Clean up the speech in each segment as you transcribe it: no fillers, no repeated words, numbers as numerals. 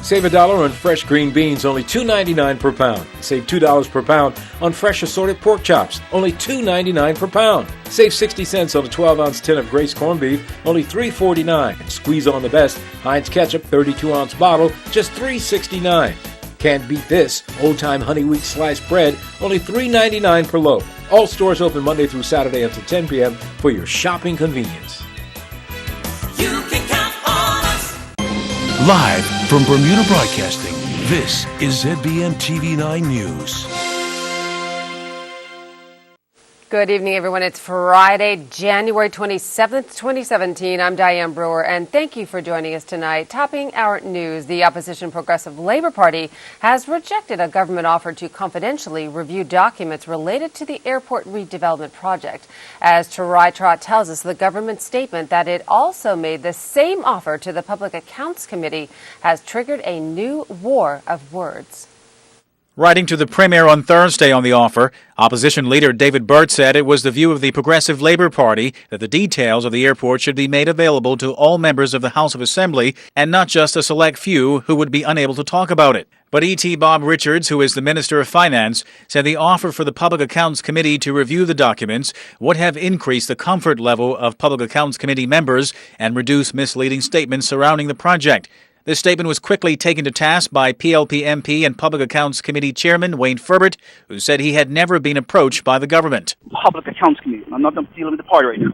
Save $1 on fresh green beans, only $2.99 per pound. Save $2 per pound on fresh assorted pork chops, only $2.99 per pound. Save 60 cents on a 12-ounce tin of Grace corned beef, only $3.49. And squeeze on the best Heinz ketchup 32-ounce bottle, just $3.69. Can't beat this. Old Time Honey Wheat sliced bread, only $3.99 per loaf. All stores open Monday through Saturday until 10 p.m. for your shopping convenience. You can count on us. Live from Bermuda Broadcasting, this is ZBM TV9 News. Good evening, everyone. It's Friday, January 27th, 2017. I'm Diane Brewer, and thank you for joining us tonight. Topping our news, the opposition Progressive Labor Party has rejected a government offer to confidentially review documents related to the airport redevelopment project. As Tarai Trott tells us, the government's statement that it also made the same offer to the Public Accounts Committee has triggered a new war of words. Writing to the Premier on Thursday on the offer, opposition leader David Burt said it was the view of the Progressive Labor Party that the details of the airport should be made available to all members of the House of Assembly and not just a select few who would be unable to talk about it. But E.T. Bob Richards, who is the Minister of Finance, said the offer for the Public Accounts Committee to review the documents would have increased the comfort level of Public Accounts Committee members and reduced misleading statements surrounding the project. This statement was quickly taken to task by PLP MP and Public Accounts Committee Chairman Wayne Ferbert, who said he had never been approached by the government. Public Accounts Committee. I'm not dealing with the party right now.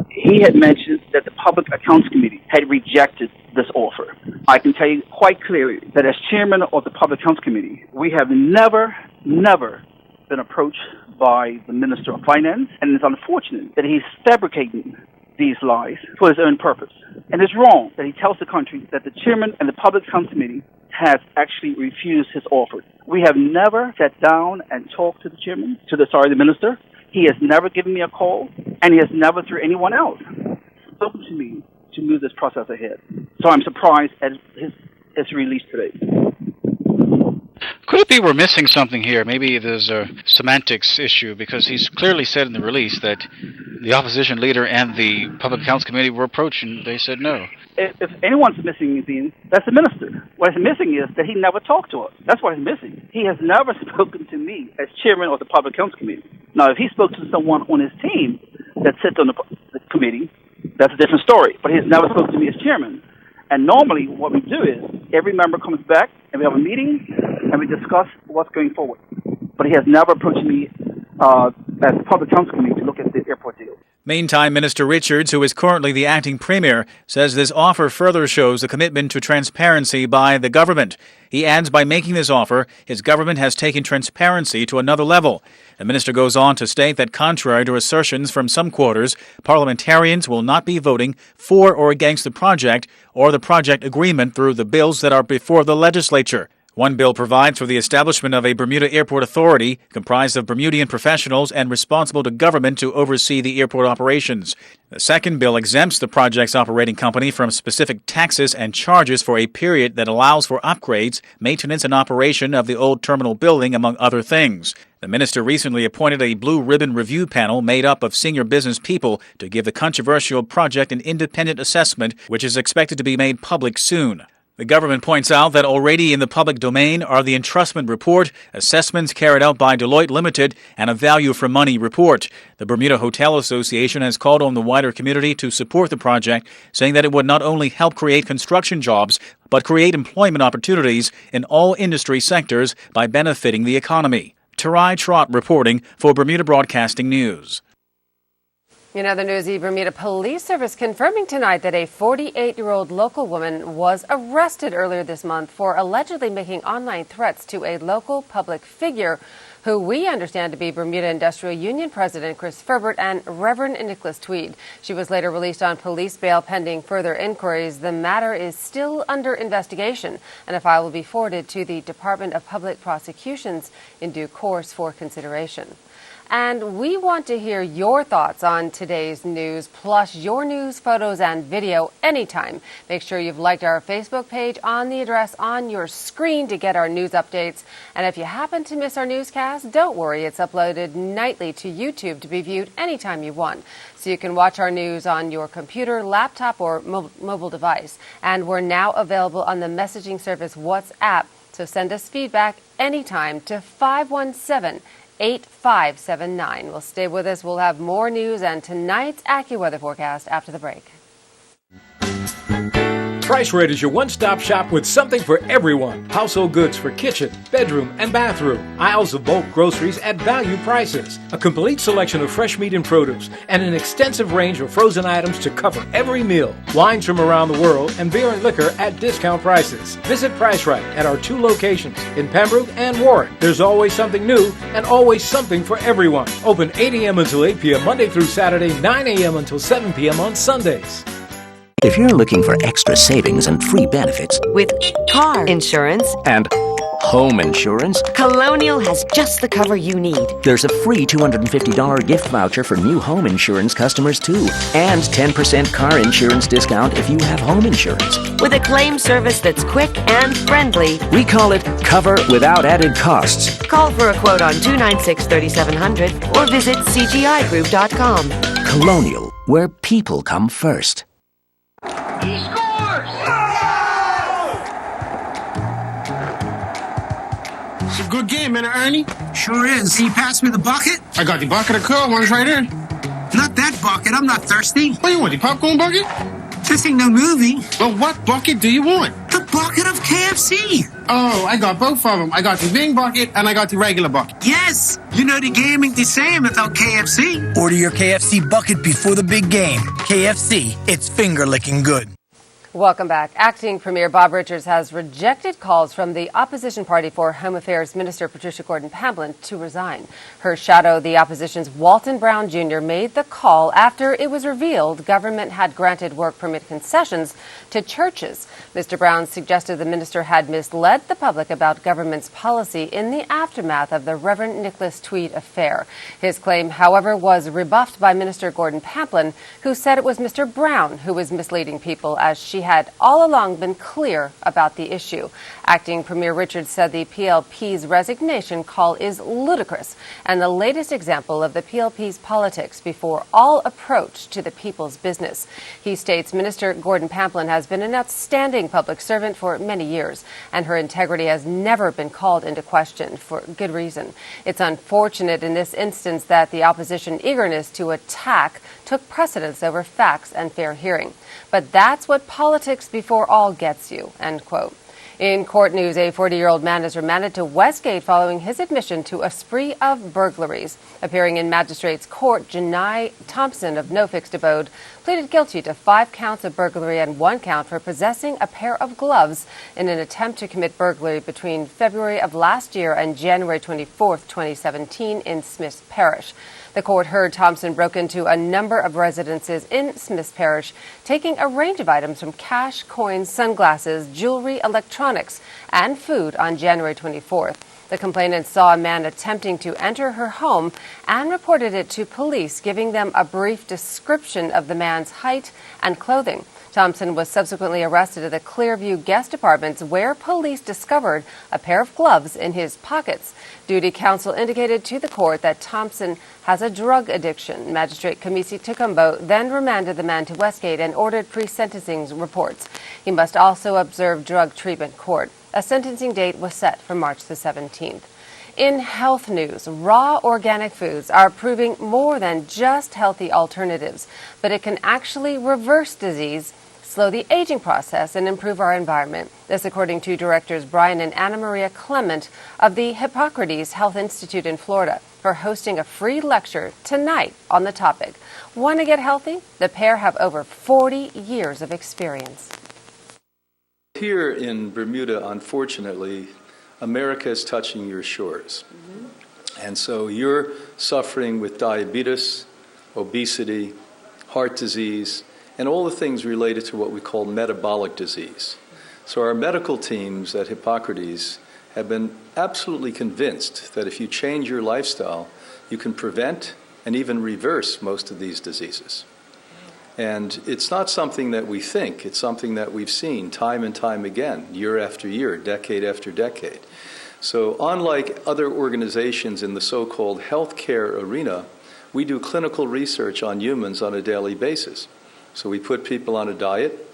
He had mentioned that the Public Accounts Committee had rejected this offer. I can tell you quite clearly that as chairman of the Public Accounts Committee, we have never been approached by the Minister of Finance, and it's unfortunate that he's fabricating these lies for his own purpose. And it's wrong that he tells the country that the chairman and the Public Accounts Committee has actually refused his offer. We have never sat down and talked to the chairman, the minister. He has never given me a call, and he has never, through anyone else, spoken to me to move this process ahead. So I'm surprised at his release today. Could it be we're missing something here? Maybe there's a semantics issue, because he's clearly said in the release that the opposition leader and the Public Accounts Committee were approached and they said no. If anyone's missing anything, that's the minister. What is missing is that he never talked to us. That's what is missing. He has never spoken to me as chairman of the Public Accounts Committee. Now, if he spoke to someone on his team that sits on the committee, that's a different story. But he has never spoken to me as chairman. And normally what we do is every member comes back and we have a meeting and we discuss what's going forward. But he has never approached me as the Public Accounts Committee to look at the airport deal. Meantime, Minister Richards, who is currently the acting premier, says this offer further shows the commitment to transparency by the government. He adds by making this offer, his government has taken transparency to another level. The minister goes on to state that contrary to assertions from some quarters, parliamentarians will not be voting for or against the project or the project agreement through the bills that are before the legislature. One bill provides for the establishment of a Bermuda Airport Authority comprised of Bermudian professionals and responsible to government to oversee the airport operations. The second bill exempts the project's operating company from specific taxes and charges for a period that allows for upgrades, maintenance, and operation of the old terminal building, among other things. The minister recently appointed a blue ribbon review panel made up of senior business people to give the controversial project an independent assessment, which is expected to be made public soon. The government points out that already in the public domain are the entrustment report, assessments carried out by Deloitte Limited, and a value for money report. The Bermuda Hotel Association has called on the wider community to support the project, saying that it would not only help create construction jobs, but create employment opportunities in all industry sectors by benefiting the economy. Tarai Trott reporting for Bermuda Broadcasting News. In other news, the Bermuda Police Service confirming tonight that a 48-year-old local woman was arrested earlier this month for allegedly making online threats to a local public figure who we understand to be Bermuda Industrial Union President Chris Ferbert and Reverend Nicholas Tweed. She was later released on police bail pending further inquiries. The matter is still under investigation, and a file will be forwarded to the Department of Public Prosecutions in due course for consideration. And we want to hear your thoughts on today's news, plus your news, photos, and video anytime. Make sure you've liked our Facebook page on the address on your screen to get our news updates. And if you happen to miss our newscast, don't worry, it's uploaded nightly to YouTube to be viewed anytime you want. So you can watch our news on your computer, laptop, or mobile device. And we're now available on the messaging service WhatsApp. So send us feedback anytime to 517-8579. Well, stay with us. We'll have more news and tonight's AccuWeather forecast after the break. Price Rate is your one-stop shop with something for everyone. Household goods for kitchen, bedroom, and bathroom. Aisles of bulk groceries at value prices. A complete selection of fresh meat and produce, and an extensive range of frozen items to cover every meal. Wines from around the world, and beer and liquor at discount prices. Visit Price Right at our 2 locations in Pembroke and Warren. There's always something new and always something for everyone. Open 8 a.m. until 8 p.m. Monday through Saturday, 9 a.m. until 7 p.m. on Sundays. If you're looking for extra savings and free benefits with car insurance and home insurance, Colonial has just the cover you need. there's a free $250 gift voucher for new home insurance customers too, and 10% car insurance discount if you have home insurance. With a claim service that's quick and friendly, We call it Cover Without Added Costs. call for a quote on 296-3700 or visit cgigroup.com. Colonial, where people come first. It's a good game, man, Ernie. Sure is. Can you pass me the bucket? I got the bucket of cold ones right here. Not that bucket. I'm not thirsty. What do you want, the popcorn bucket? This ain't no movie. Well, what bucket do you want? The bucket of KFC. Oh, I got both of them. I got the Bing bucket and I got the regular bucket. Yes. You know the game ain't the same without KFC. Order your KFC bucket before the big game. KFC, it's finger-licking good. Welcome back. Acting Premier Bob Richards has rejected calls from the opposition party for Home Affairs Minister Patricia Gordon Pamplin to resign. Her shadow, the opposition's Walton Brown Jr., made the call after it was revealed government had granted work permit concessions to churches. Mr. Brown suggested the minister had misled the public about government's policy in the aftermath of the Reverend Nicholas Tweed affair. His claim, however, was rebuffed by Minister Gordon Pamplin, who said it was Mr. Brown who was misleading people, as she had all along been clear about the issue. Acting Premier Richards said the PLP's resignation call is ludicrous and the latest example of the PLP's politics before all approach to the people's business. He states Minister Gordon Pamplin has been an outstanding public servant for many years, and her integrity has never been called into question for good reason. It's unfortunate in this instance that the opposition eagerness to attack took precedence over facts and fair hearing. But that's what politics before all gets you, end quote. In court news, a 40-year-old man is remanded to Westgate following his admission to a spree of burglaries. Appearing in magistrate's court, Janai Thompson of no fixed abode pleaded guilty to 5 counts of burglary and 1 count for possessing a pair of gloves in an attempt to commit burglary between February of last year and January 24, 2017 in Smiths Parish. The court heard Thompson broke into a number of residences in Smiths Parish, taking a range of items from cash, coins, sunglasses, jewelry, electronics, and food on January 24th. The complainant saw a man attempting to enter her home and reported it to police, giving them a brief description of the man's height and clothing. Thompson was subsequently arrested at the Clearview Guest Apartments, where police discovered a pair of gloves in his pockets. Duty counsel indicated to the court that Thompson has a drug addiction. Magistrate Kamisi Tukumbo then remanded the man to Westgate and ordered pre-sentencing reports. He must also observe drug treatment court. A sentencing date was set for March the 17th. In health news, raw organic foods are proving more than just healthy alternatives, but it can actually reverse disease, slow the aging process, and improve our environment. This according to directors Brian and Anna Maria Clement of the Hippocrates Health Institute in Florida, for hosting a free lecture tonight on the topic. Want to get healthy? The pair have over 40 years of experience. Here in Bermuda, unfortunately, America is touching your shores. And so you're suffering with diabetes, obesity, heart disease, and all the things related to what we call metabolic disease. So our medical teams at Hippocrates have been absolutely convinced that if you change your lifestyle, you can prevent and even reverse most of these diseases. And it's not something that we think, it's something that we've seen time and time again, year after year, decade after decade. So unlike other organizations in the so-called healthcare arena, we do clinical research on humans on a daily basis. So we put people on a diet,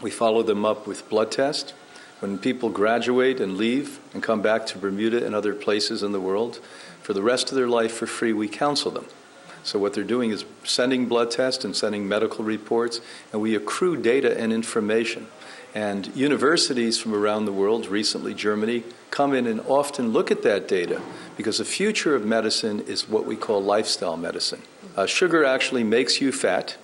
we follow them up with blood tests. When people graduate and leave and come back to Bermuda and other places in the world, for the rest of their life for free, we counsel them. So what they're doing is sending blood tests and sending medical reports, and we accrue data and information. And universities from around the world, recently Germany, come in and often look at that data because the future of medicine is what we call lifestyle medicine. Sugar actually makes you fat.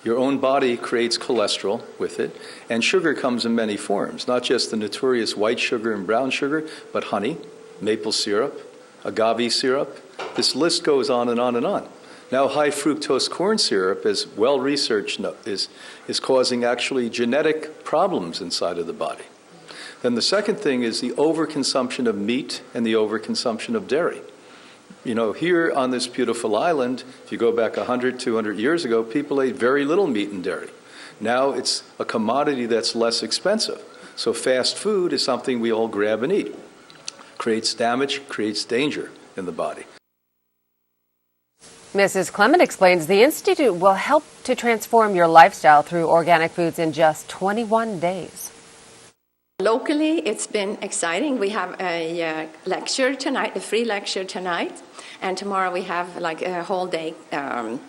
Your own body creates cholesterol with it, and sugar comes in many forms, not just the notorious white sugar and brown sugar, but honey, maple syrup, agave syrup. This list goes on and on and on. Now, high fructose corn syrup, as well researched, is causing actually genetic problems inside of the body. Then the second thing is the overconsumption of meat and the overconsumption of dairy. You know, here on this beautiful island, if you go back 100, 200 years ago, people ate very little meat and dairy. Now it's a commodity that's less expensive. So fast food is something we all grab and eat. Creates damage, creates danger in the body. Mrs. Clement explains the Institute will help to transform your lifestyle through organic foods in just 21 days. Locally, it's been exciting. We have a lecture tonight, a free lecture tonight, and tomorrow we have like a whole day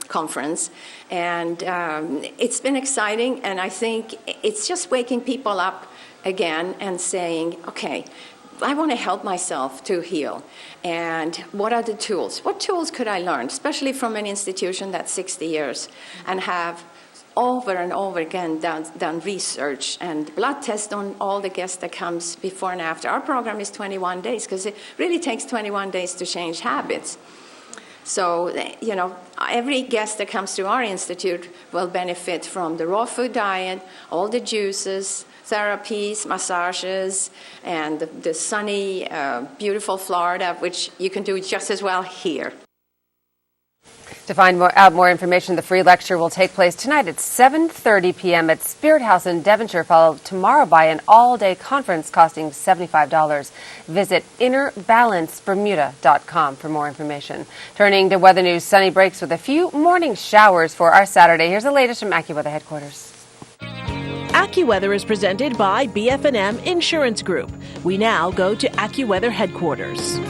conference. And it's been exciting, and I think it's just waking people up again and saying, okay, I want to help myself to heal. And what are the tools? What tools could I learn, especially from an institution that's 60 years and have over and over again done research and blood tests on all the guests that comes before and after. Our program is 21 days because it really takes 21 days to change habits. So, you know, every guest that comes to our institute will benefit from the raw food diet, all the juices, therapies, massages, and the sunny, beautiful Florida, which you can do just as well here. To find out more information, the free lecture will take place tonight at 7:30 p.m. at Spirit House in Devonshire, followed tomorrow by an all-day conference costing $75. Visit InnerBalanceBermuda.com for more information. Turning to weather news, sunny breaks with a few morning showers for our Saturday. Here's the latest from AccuWeather headquarters. AccuWeather is presented by BF&M Insurance Group. We now go to AccuWeather headquarters.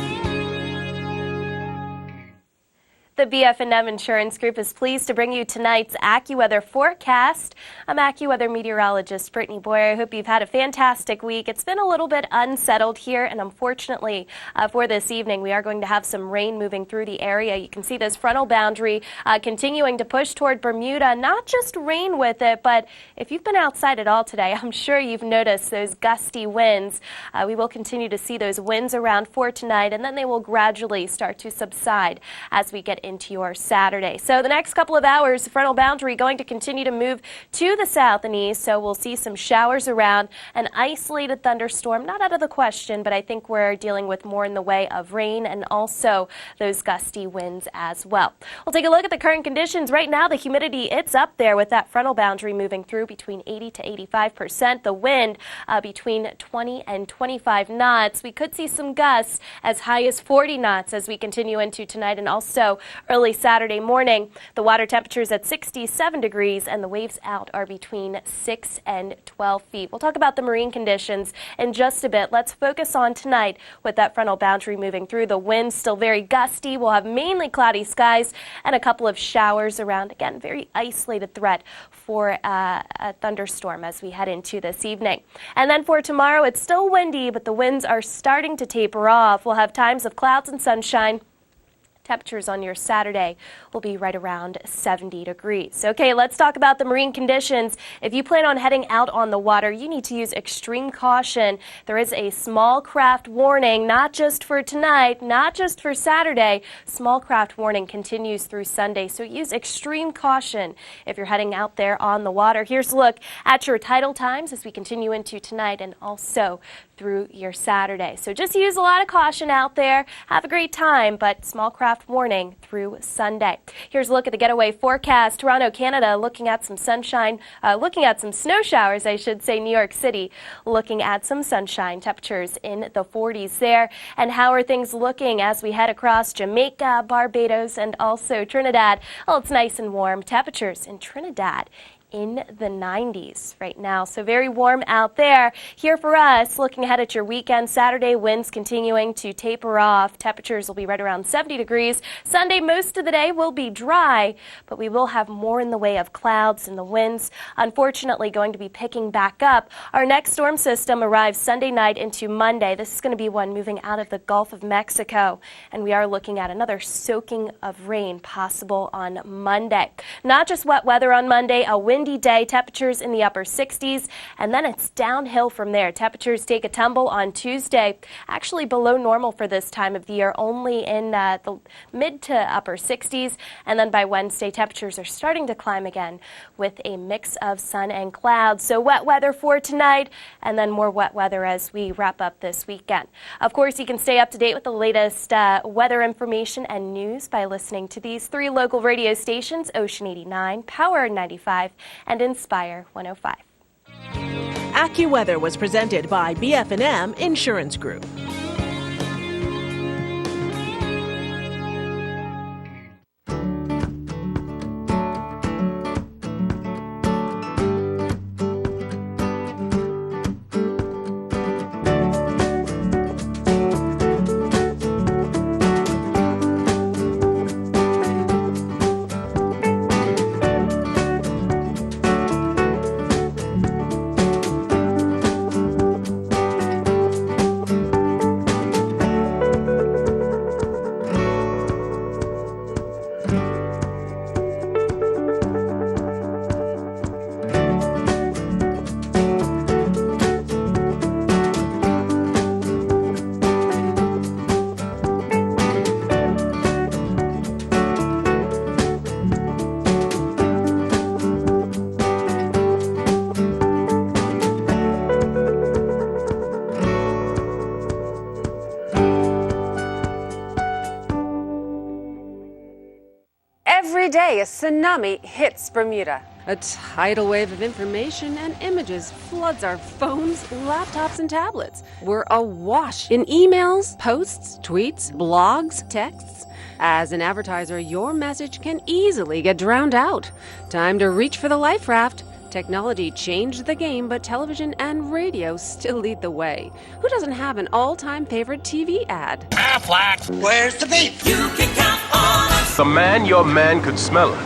The BF&M Insurance Group is pleased to bring you tonight's AccuWeather forecast. I'm AccuWeather meteorologist Brittany Boyer. I hope you've had a fantastic week. It's been a little bit unsettled here, and unfortunately for this evening, we are going to have some rain moving through the area. You can see this frontal boundary continuing to push toward Bermuda. Not just rain with it, but if you've been outside at all today, I'm sure you've noticed those gusty winds. We will continue to see those winds around for tonight, and then they will gradually start to subside as we get into your Saturday. So the next couple of hours, the frontal boundary going to continue to move to the south and east, so we'll see some showers around, an isolated thunderstorm, not out of the question, but I think we're dealing with more in the way of rain and also those gusty winds as well. We'll take a look at the current conditions. Right now, the humidity, it's up there with that frontal boundary moving through between 80 to 85%. The wind between 20 and 25 knots. We could see some gusts as high as 40 knots as we continue into tonight and also early Saturday morning. The water temperature is at 67 degrees and the waves out are between 6 and 12 feet. We'll talk about the marine conditions in just a bit. Let's focus on tonight with that frontal boundary moving through. The winds still very gusty. We'll have mainly cloudy skies and a couple of showers around. Again, very isolated threat for a thunderstorm as we head into this evening. And then for tomorrow, it's still windy, but the winds are starting to taper off. We'll have times of clouds and sunshine. Temperatures on your Saturday will be right around 70 degrees. Okay, let's talk about the marine conditions. If you plan on heading out on the water, you need to use extreme caution. There is a small craft warning, not just for tonight, not just for Saturday. Small craft warning continues through Sunday, so use extreme caution if you're heading out there on the water. Here's a look at your tidal times as we continue into tonight and also through your Saturday. So just use a lot of caution out there. Have a great time, but small craft draft warning through Sunday. Here's a look at the getaway forecast. Toronto, Canada, looking at some sunshine, looking at some snow showers, I should say. New York City, looking at some sunshine. Temperatures in the 40s there. And how are things looking as we head across Jamaica, Barbados, and also Trinidad? Well, it's nice and warm. Temperatures in Trinidad in the 90s right now. So very warm out there. Here for us, looking ahead at your weekend, Saturday winds continuing to taper off. Temperatures will be right around 70 degrees. Sunday, most of the day will be dry, but we will have more in the way of clouds, and the winds, unfortunately, going to be picking back up. Our next storm system arrives Sunday night into Monday. This is going to be one moving out of the Gulf of Mexico, and we are looking at another soaking of rain possible on Monday. Not just wet weather on Monday, a windy day, temperatures in the upper 60s, and then it's downhill from there. Temperatures take a tumble on Tuesday, actually below normal for this time of the year, only in the mid to upper 60s, and then by Wednesday, temperatures are starting to climb again with a mix of sun and clouds. So wet weather for tonight, and then more wet weather as we wrap up this weekend. Of course, you can stay up to date with the latest weather information and news by listening to these 3 local radio stations: Ocean 89, Power 95, and Inspire 105. AccuWeather was presented by BF&M Insurance Group. Every day, a tsunami hits Bermuda. A tidal wave of information and images floods our phones, laptops, and tablets. We're awash in emails, posts, tweets, blogs, texts. As an advertiser, your message can easily get drowned out. Time to reach for the life raft. Technology changed the game, but television and radio still lead the way. Who doesn't have an all-time favorite TV ad? Flat. Where's the beef? You can count on us. The man, your man could smell it.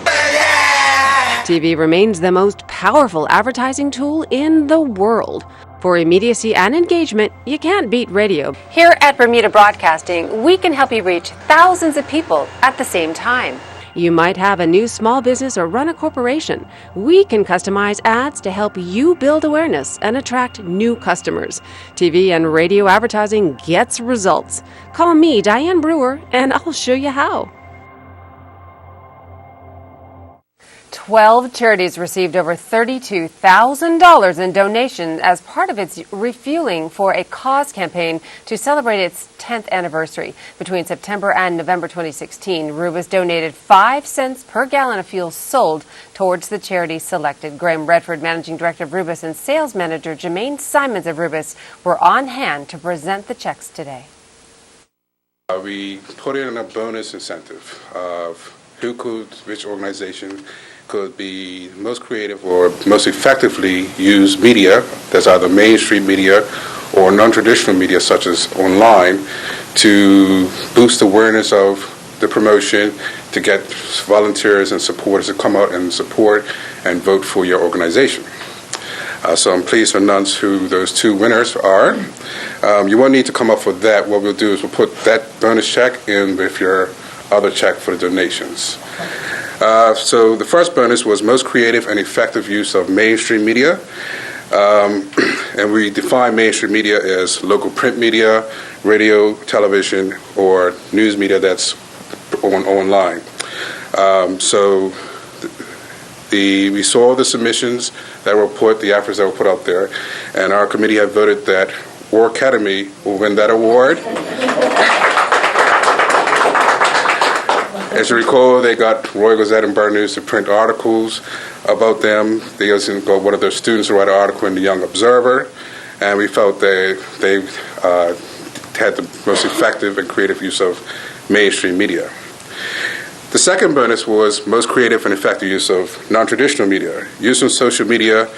TV remains the most powerful advertising tool in the world. For immediacy and engagement, you can't beat radio. Here at Bermuda Broadcasting, we can help you reach thousands of people at the same time. You might have a new small business or run a corporation. We can customize ads to help you build awareness and attract new customers. TV and radio advertising gets results. Call me, Diane Brewer, and I'll show you how. 12 charities received over $32,000 in donations as part of its Refueling for a Cause campaign to celebrate its 10th anniversary. Between September and November 2016, Rubis donated 5 cents per gallon of fuel sold towards the charity selected. Graham Redford, Managing Director of Rubis, and Sales Manager Jermaine Simons of Rubis were on hand to present the checks today. We put in a bonus incentive of which organization could be most creative or most effectively use media that's either mainstream media or non-traditional media such as online to boost awareness of the promotion, to get volunteers and supporters to come out and support and vote for your organization. So I'm pleased to announce who those 2 winners are. You won't need to come up for that. What we'll do is we'll put that bonus check in with your other check for the donations. So the first bonus was most creative and effective use of mainstream media. And we define mainstream media as local print media, radio, television, or news media that's online. So we saw the submissions that were put, the efforts that were put out there, and our committee had voted that War Academy will win that award. As you recall, they got Royal Gazette and Burn News to print articles about them. They also got one of their students to write an article in the Young Observer, and we felt they had the most effective and creative use of mainstream media. The second bonus was most creative and effective use of non-traditional media, using social media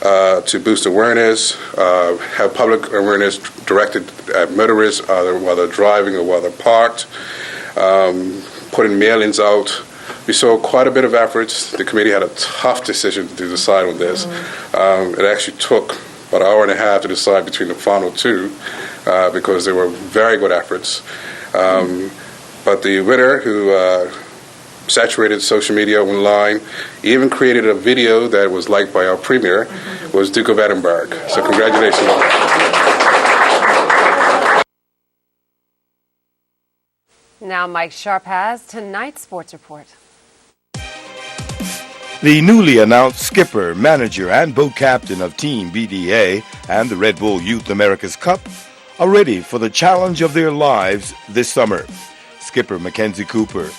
to boost awareness, have public awareness directed at motorists while they're driving or while they're parked, putting mailings out. We saw quite a bit of efforts. The committee had a tough decision to decide on this. It actually took about an hour and a half to decide between the final two because they were very good efforts. But the winner, who saturated social media online, even created a video that was liked by our premier, was Duke of Edinburgh. So congratulations. Now Mike Sharp has tonight's sports report. The newly announced skipper, manager, and boat captain of Team BDA and the Red Bull Youth America's Cup are ready for the challenge of their lives this summer. Skipper Mackenzie Cooper,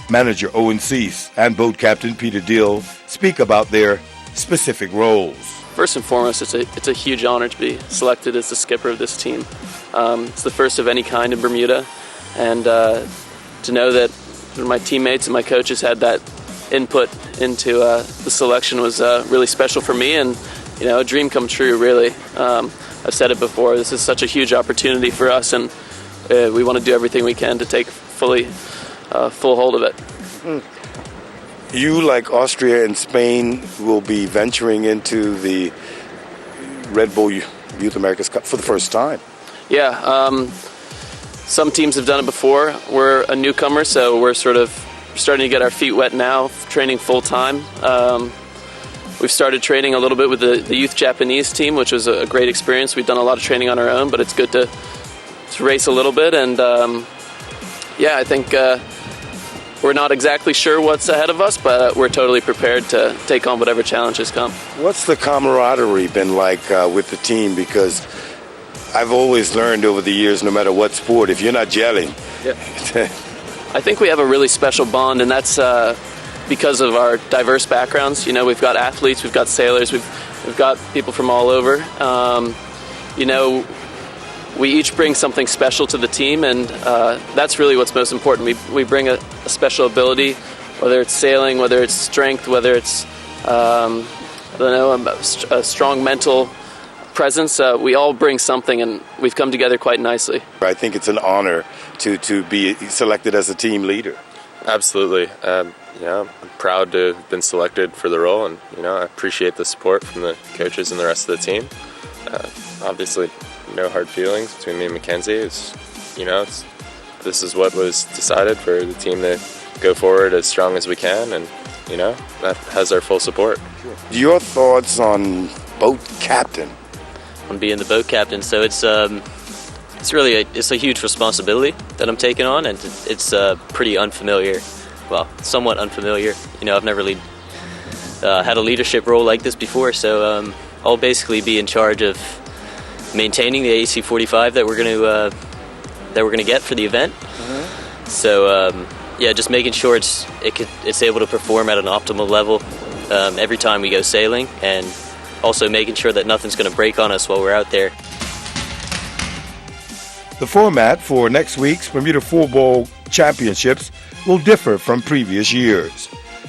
manager Owen Cease, and boat captain Peter Dill speak about their specific roles. First and foremost, it's a huge honor to be selected as the skipper of this team. It's the first of any kind in Bermuda, and to know that my teammates and my coaches had that input into the selection was really special for me, and a dream come true, really. I've said it before, this is such a huge opportunity for us, and we want to do everything we can to take full hold of it. You, like Austria and Spain, will be venturing into the Red Bull Youth America's Cup for the first time. Yeah, some teams have done it before. We're a newcomer, so we're sort of starting to get our feet wet now, training full-time. We've started training a little bit with the youth Japanese team, which was a great experience. We've done a lot of training on our own, but it's good to race a little bit. And, I think we're not exactly sure what's ahead of us, but we're totally prepared to take on whatever challenges come. What's the camaraderie been like with the team? Because I've always learned over the years, no matter what sport, if you're not gelling. Yeah. I think we have a really special bond, and that's because of our diverse backgrounds. We've got athletes, we've got sailors, we've got people from all over. We each bring something special to the team, and that's really what's most important. We bring a special ability, whether it's sailing, whether it's strength, whether it's a strong mental presence. We all bring something, and we've come together quite nicely. I think it's an honor to be selected as a team leader. Absolutely. I'm proud to have been selected for the role, and I appreciate the support from the coaches and the rest of the team. Obviously, no hard feelings between me and Mackenzie. This is what was decided for the team to go forward as strong as we can, and that has our full support. Your thoughts on boat captain? On being the boat captain, so it's really a huge responsibility that I'm taking on, and it's pretty unfamiliar. Well, somewhat unfamiliar. I've never really had a leadership role like this before, so I'll basically be in charge of maintaining the AC-45 that we're going to get for the event. Mm-hmm. So just making sure it's able to perform at an optimal level every time we go sailing, and also making sure that nothing's going to break on us while we're out there. The format for next week's Bermuda Floorball Championships will differ from previous years.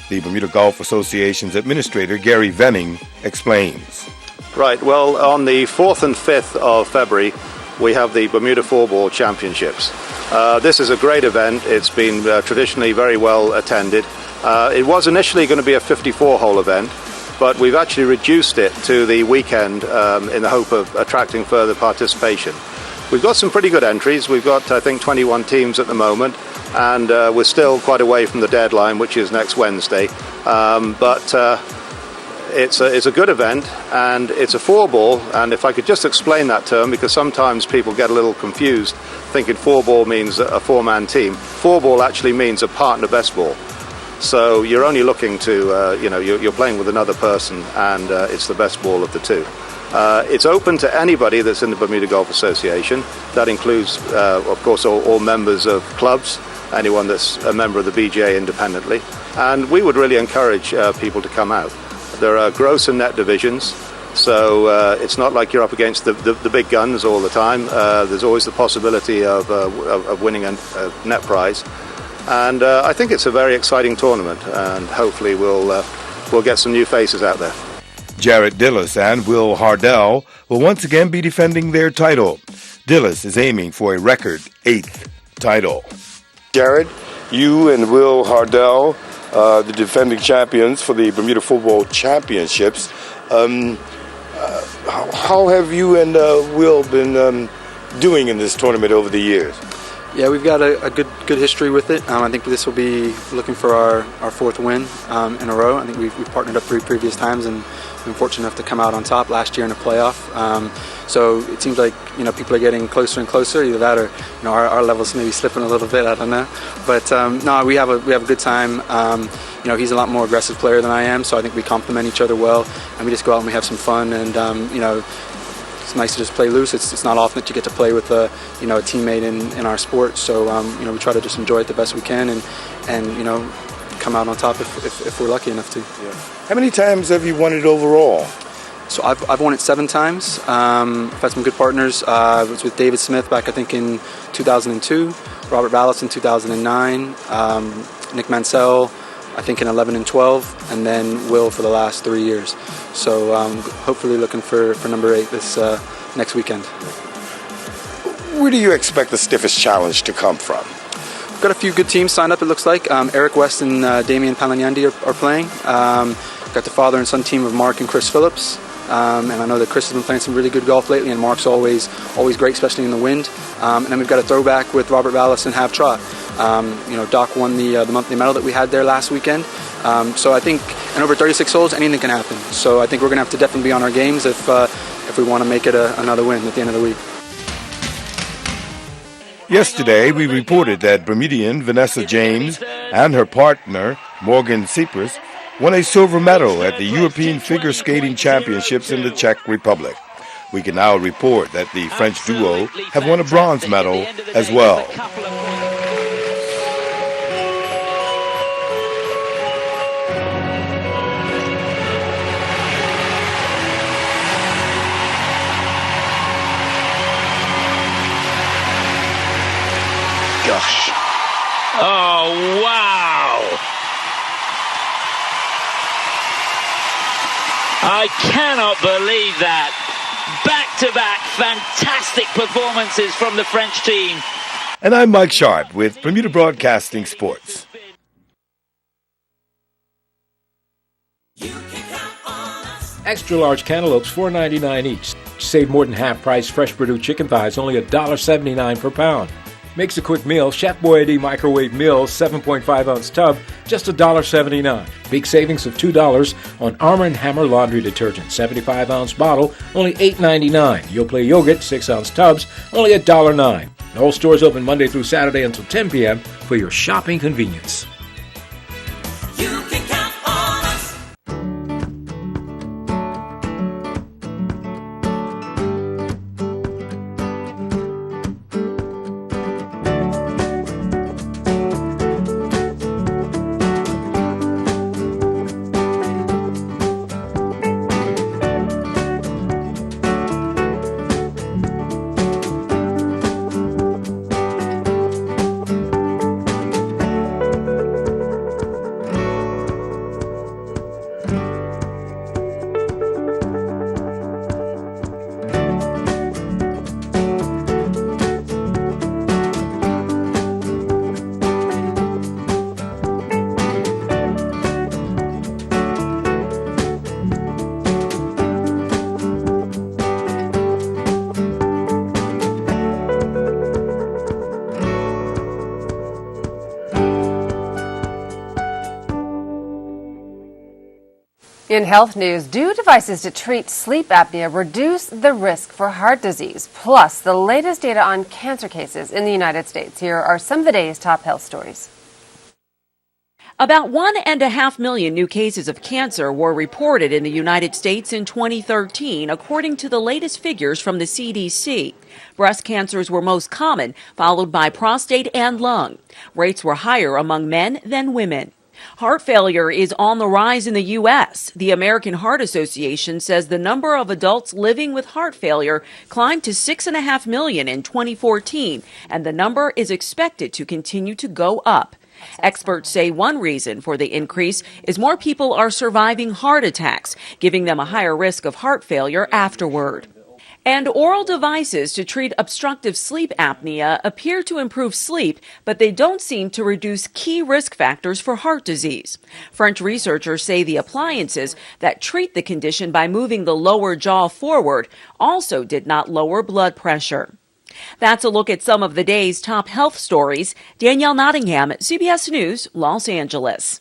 The Bermuda Golf Association's administrator, Gary Venning, explains. Right, well, on the 4th and 5th of February, we have the Bermuda Floorball Championships. This is a great event. It's been traditionally very well attended. It was initially going to be a 54-hole event, but we've actually reduced it to the weekend in the hope of attracting further participation. We've got some pretty good entries. We've got, I think, 21 teams at the moment, and we're still quite away from the deadline, which is next Wednesday. It's a good event, and it's a four-ball, and if I could just explain that term, because sometimes people get a little confused thinking four-ball means a four-man team. Four-ball actually means a partner best ball. So you're only looking to, you're playing with another person, and it's the best ball of the two. It's open to anybody that's in the Bermuda Golf Association. That includes, of course, all members of clubs, anyone that's a member of the BGA independently. And we would really encourage people to come out. There are gross and net divisions, so it's not like you're up against the big guns all the time. There's always the possibility of winning a net prize. And I think it's a very exciting tournament, and hopefully we'll get some new faces out there. Jared Dillis and Will Hardell will once again be defending their title. Dillis is aiming for a record 8th title. Jared, you and Will Hardell, the defending champions for the Bermuda Football Championships. How have you and Will been doing in this tournament over the years? Yeah, we've got a good history with it. I think this will be looking for our 4th win in a row. I think we've partnered up 3 previous times and been fortunate enough to come out on top last year in a playoff. So it seems like people are getting closer and closer. Either that or our levels maybe slipping a little bit. I don't know, but no, we have a good time. He's a lot more aggressive player than I am, so I think we complement each other well, and we just go out and we have some fun. And it's nice to just play loose. It's not often that you get to play with a teammate in our sport. So we try to just enjoy it the best we can and come out on top if we're lucky enough to. Yeah. How many times have you won it overall? So I've won it 7 times. I've had some good partners. I was with David Smith back I think in 2002, Robert Ballas in 2009, Nick Mansell I think in 11 and 12, and then Will for the last 3 years. So hopefully looking for number 8 this next weekend. Where do you expect the stiffest challenge to come from? We've got a few good teams signed up, it looks like. Eric West and Damian Palanyandi are playing. Got the father and son team of Mark and Chris Phillips. And I know that Chris has been playing some really good golf lately, and Mark's always great, especially in the wind. And then we've got a throwback with Robert Ballas and Hav Trott. Doc won the monthly medal that we had there last weekend. So I think in over 36 holes, anything can happen. So I think we're going to have to definitely be on our games if we want to make it another win at the end of the week. Yesterday, we reported that Bermudian Vanessa James and her partner, Morgan Cyprus, won a silver medal at the European Figure Skating Championships in the Czech Republic. We can now report that the French duo have won a bronze medal as well. Gosh. Oh, wow. I cannot believe that. Back-to-back fantastic performances from the French team. And I'm Mike Sharp with Bermuda Broadcasting Sports. Extra large cantaloupes, $4.99 each. Save more than half price fresh Purdue chicken thighs, only $1.79 per pound. Makes a quick meal. Chef Boyardee microwave meals, 7.5 ounce tub, just $1.79. Big savings of $2 on Arm & Hammer laundry detergent, 75 ounce bottle, only $8.99. Yoplait yogurt, 6 ounce tubs, only $1.09. The whole store is open Monday through Saturday until 10 p.m. for your shopping convenience. You can count on us. In health news, do devices to treat sleep apnea reduce the risk for heart disease? Plus, the latest data on cancer cases in the United States. Here are some of the day's top health stories. About 1.5 million new cases of cancer were reported in the United States in 2013, according to the latest figures from the CDC. Breast cancers were most common, followed by prostate and lung. Rates were higher among men than women. Heart failure is on the rise in the U.S. The American Heart Association says the number of adults living with heart failure climbed to 6.5 million in 2014, and the number is expected to continue to go up. Experts say one reason for the increase is more people are surviving heart attacks, giving them a higher risk of heart failure afterward. And oral devices to treat obstructive sleep apnea appear to improve sleep, but they don't seem to reduce key risk factors for heart disease. French researchers say the appliances that treat the condition by moving the lower jaw forward also did not lower blood pressure. That's a look at some of the day's top health stories. Danielle Nottingham, CBS News, Los Angeles.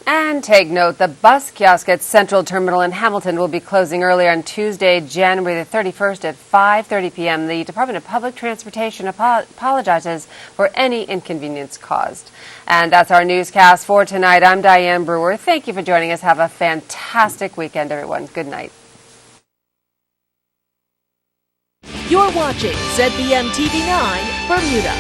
And take note, the bus kiosk at Central Terminal in Hamilton will be closing early on Tuesday, January the 31st at 5:30 p.m. The Department of Public Transportation apologizes for any inconvenience caused. And that's our newscast for tonight. I'm Diane Brewer. Thank you for joining us. Have a fantastic weekend, everyone. Good night. You're watching ZBM TV 9 Bermuda.